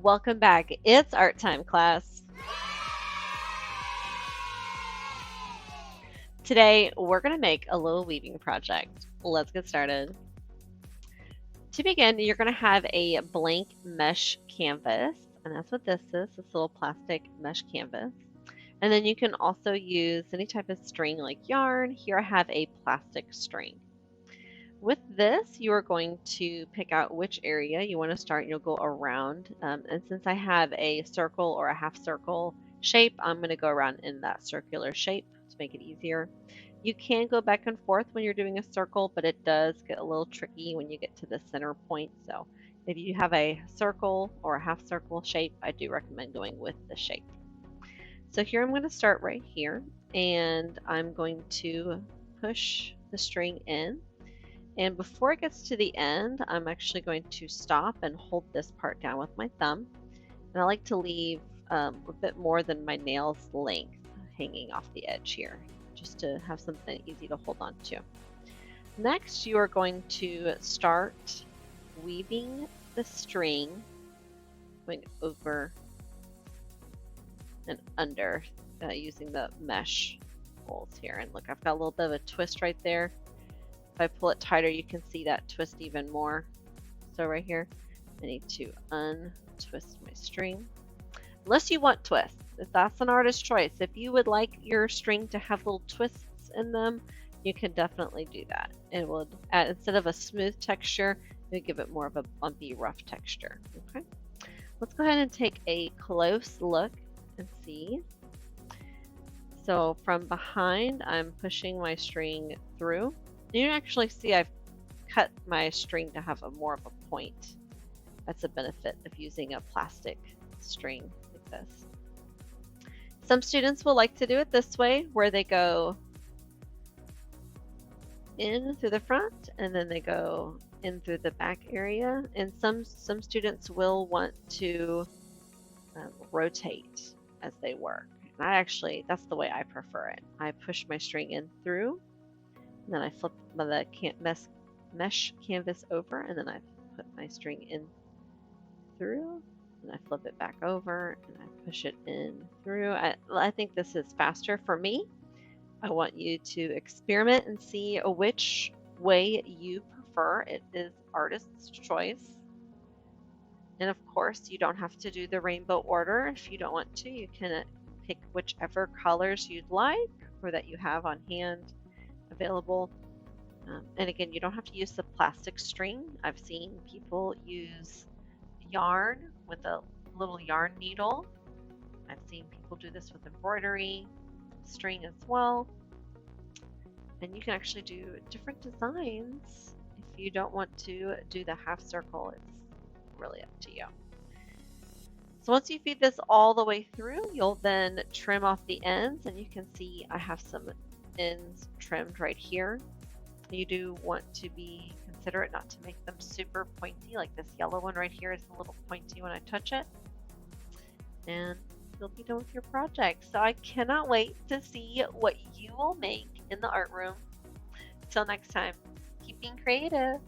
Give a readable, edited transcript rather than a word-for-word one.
welcome back. It's art time, class. Today, we're going to make a little weaving project. Let's get started. To begin, you're going to have a blank mesh canvas, and that's what this is, this little plastic mesh canvas. And then you can also use any type of string like yarn. Here I have a plastic string. With this, you are going to pick out which area you want to start. You'll go around. And since I have a circle or a half circle shape, I'm going to go around in that circular shape to make it easier. You can go back and forth when you're doing a circle, but it does get a little tricky when you get to the center point. So if you have a circle or a half circle shape, I do recommend going with the shape. So here I'm going to start right here, and I'm going to push the string in. And before it gets to the end, I'm actually going to stop and hold this part down with my thumb. And I like to leave a bit more than my nail's length hanging off the edge here, just to have something easy to hold on to. Next, you are going to start weaving the string, going over and under using the mesh holes here. And look, I've got a little bit of a twist right there. If I pull it tighter, you can see that twist even more. So right here, I need to untwist my string. Unless you want twists, if that's an artist's choice. If you would like your string to have little twists in them, you can definitely do that. It will add, instead of a smooth texture, it would give it more of a bumpy, rough texture. Okay, let's go ahead and take a close look and see. So from behind, I'm pushing my string through. You can actually see I've cut my string to have more of a point. That's a benefit of using a plastic string like this. Some students will like to do it this way, where they go in through the front and then they go in through the back area. And some students will want to rotate as they work. And that's the way I prefer it. I push my string in through, and then I flip the mesh canvas over, and then I put my string in through, and I flip it back over, and I push it in through. I think this is faster for me. I want you to experiment and see which way you prefer. It is artist's choice. And of course, you don't have to do the rainbow order. If you don't want to, you can pick whichever colors you'd like or that you have on hand available. And again, you don't have to use the plastic string. I've seen people use yarn with a little yarn needle. I've seen people do this with embroidery string as well. And you can actually do different designs. If you don't want to do the half circle, it's really up to you. So once you feed this all the way through, you'll then trim off the ends, and you can see I have some ends trimmed right here. You do want to be considerate not to make them super pointy, like this yellow one right here is a little pointy when I touch it. And you'll be done with your project. So I cannot wait to see what you will make in the art room. Till next time, keep being creative.